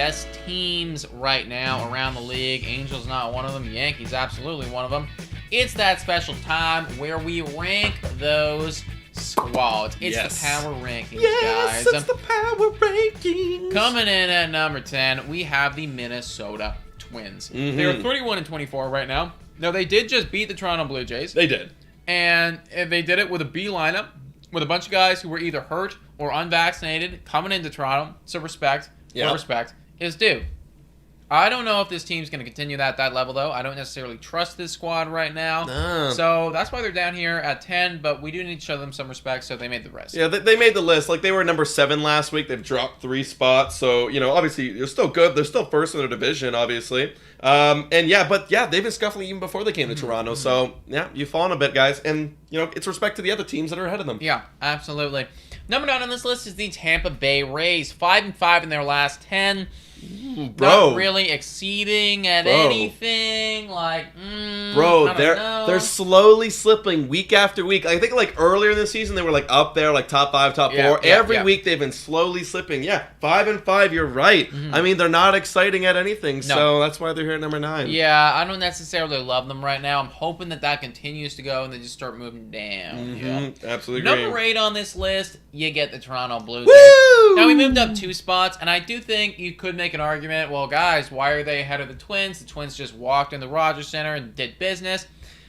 best teams right now around the league. Angels not one of them. Yankees absolutely one of them. It's that special time where we rank those squads. It's the power rankings, guys. Yes, it's the power rankings. Coming in at number 10, we have the Minnesota Twins. They're 31-24 right now. Now, they did just beat the Toronto Blue Jays. They did. And they did it with a B lineup, with a bunch of guys who were either hurt or unvaccinated coming into Toronto. So respect, where respect is due. I don't know if this team's going to continue at that level, though. I don't necessarily trust this squad right now. So that's why they're down here at 10, but we do need to show them some respect, so they made the list. Yeah, they made the list. Like, they were number 7 last week. They've dropped 3 spots. So, you know, obviously, they're still good. They're still first in their division, obviously. They've been scuffling even before they came to Toronto. So, yeah, you've fallen a bit, guys. And, you know, it's respect to the other teams that are ahead of them. Yeah, absolutely. Number 9 on this list is the Tampa Bay Rays. 5-5 in their last 10. Not really exceeding at anything. They're slowly slipping week after week. I think like earlier in the season they were like up there, like top 5, top 4. Every week they've been slowly slipping. 5-5. You're right. I mean, they're not exciting at anything, so that's why they're here at number 9. Yeah, I don't necessarily love them right now. I'm hoping that continues to go and they just start moving down. Absolutely agree. Number 8 on this list, you get the Toronto Blue Jays. Woo! Now we moved up 2 spots, and I do think you could make an argument. Well, guys, why are they ahead of the Twins? The Twins just walked in the Rogers Center and did business.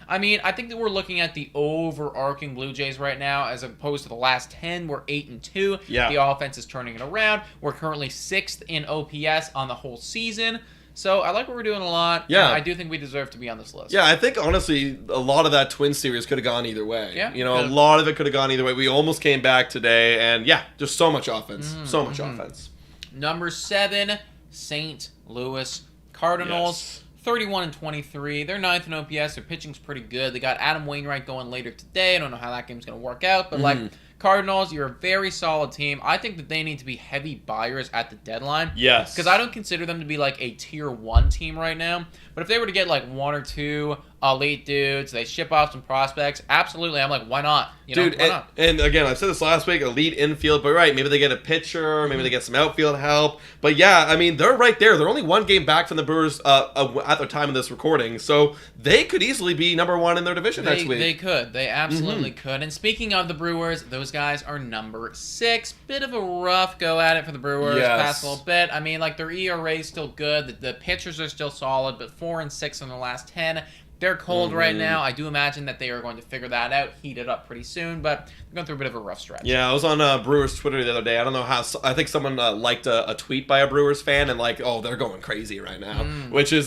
I mean, I think that we're looking at the overarching Blue Jays right now, as opposed to the last 10. We're 8-2. Yeah. The offense is turning it around. We're currently 6th in OPS on the whole season. So I like what we're doing a lot. Yeah. I do think we deserve to be on this list. Yeah, I think, honestly, a lot of that Twins series could have gone either way. Yeah. You know, a lot of it could have gone either way. We almost came back today, and just so much offense. So much offense. Number 7, St. Louis Cardinals. 31-23. They're 9th in OPS. Their pitching's pretty good. They got Adam Wainwright going later today. I don't know how that game's going to work out, but Cardinals, you're a very solid team. I think that they need to be heavy buyers at the deadline. Yes. Because I don't consider them to be like a tier 1 team right now. But if they were to get like 1 or 2 elite dudes, they ship off some prospects, absolutely. I'm like, why not? Dude, why not? And again, I said this last week, elite infield, but maybe they get a pitcher, maybe they get some outfield help. But yeah, I mean, they're right there. They're only 1 game back from the Brewers at the time of this recording. So they could easily be number 1 in their division next week. They could. They absolutely could. And speaking of the Brewers, those guys are number 6. Bit of a rough go at it for the Brewers. Past a little bit. I mean, like, their ERA is still good. The pitchers are still solid, but 4-6 in the last 10. They're cold right now. I do imagine that they are going to figure that out, heat it up pretty soon, but they're going through a bit of a rough stretch. Yeah, I was on Brewers Twitter the other day. I don't know how. I think someone liked a tweet by a Brewers fan and they're going crazy right now, which is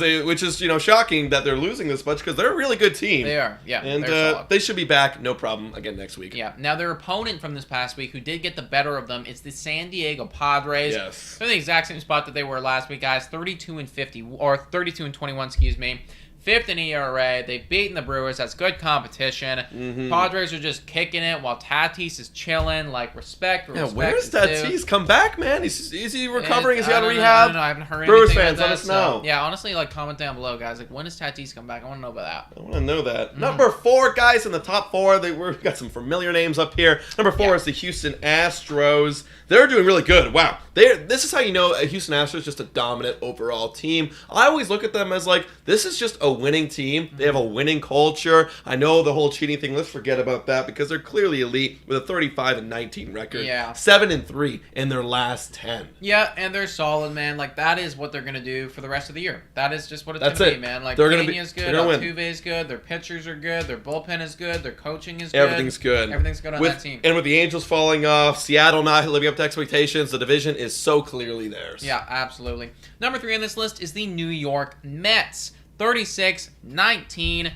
shocking that they're losing this much because they're a really good team. They are, yeah, and they should be back, no problem, again next week. Yeah. Now their opponent from this past week, who did get the better of them, is the San Diego Padres. Yes, they're in the exact same spot that they were last week, guys. 32-50 or 32-21, excuse me. 5th in ERA. They've beaten the Brewers. That's good competition. Padres are just kicking it while Tatis is chilling. Respect. Yeah, where's Tatis? Come back, man. Is he recovering? Is he on rehab? I don't know. I haven't heard Brewers anything fans, about let that, us know. Yeah, honestly, comment down below, guys. When does Tatis come back? I want to know about that. I want to know that. Number 4, guys, in the top 4. We've got some familiar names up here. Number 4 is the Houston Astros. They're doing really good. Wow. This is how you know a Houston Astros is just a dominant overall team. I always look at them as this is just a winning team. They have a winning culture. I know the whole cheating thing. Let's forget about that because they're clearly elite with a 35-19 record. Yeah. 7-3 in their last 10. Yeah, and they're solid, man. That is what they're going to do for the rest of the year. That is just what it's going to be, man. They're going to is good. Altuve is good. Their pitchers are good. Their bullpen is good. Their coaching is good. Everything's good. Everything's good on that team. And with the Angels falling off, Seattle not living up to expectations, the division is so clearly theirs. Yeah, absolutely. Number 3 on this list is the New York Mets. 36-19.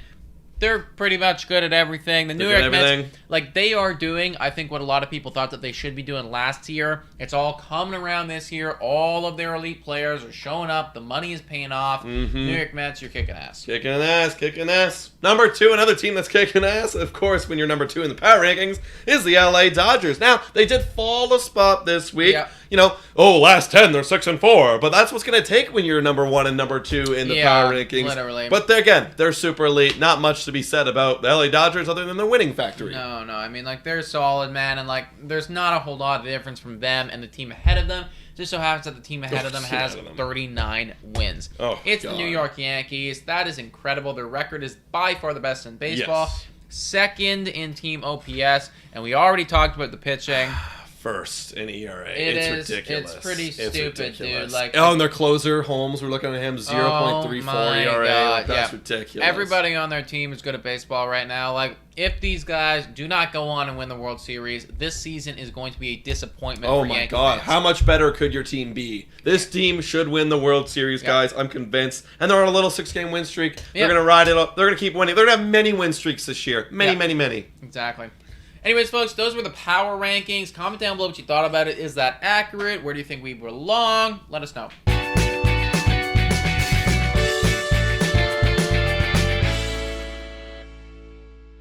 They're pretty much good at everything. The New York Mets, they are doing, I think, what a lot of people thought that they should be doing last year. It's all coming around this year. All of their elite players are showing up. The money is paying off. New York Mets, you're kicking ass. Kicking ass. Number 2, another team that's kicking ass, of course, when you're number 2 in the power rankings, is the LA Dodgers. Now, they did fall a spot this week. Yeah. last 10 they're 6-4, but that's what's going to take when you're number 1 and number 2 in the power rankings. Literally. But they're super elite. Not much to be said about the LA Dodgers other than their winning factory. No. I mean, like, they're solid, man, and like, there's not a whole lot of difference from them and the team ahead of them. Just so happens that the team ahead of them has 39 wins. It's the New York Yankees. That is incredible. Their record is by far the best in baseball. Yes. Second in team OPS, and we already talked about the pitching. First in ERA. It's ridiculous. It's pretty stupid, dude. Like, and their closer, Holmes, we're looking at him, 0.34 ERA. Like, that's ridiculous. Everybody on their team is good at baseball right now. Like, if these guys do not go on and win the World Series, this season is going to be a disappointment for Yankee fans. Oh my God. How much better could your team be? This team should win the World Series, guys. I'm convinced. And they're on a little 6-game win streak. They're going to ride it up. They're going to keep winning. They're going to have many win streaks this year. Many. Exactly. Anyways, folks, those were the power rankings. Comment down below what you thought about it. Is that accurate? Where do you think we were wrong? Let us know.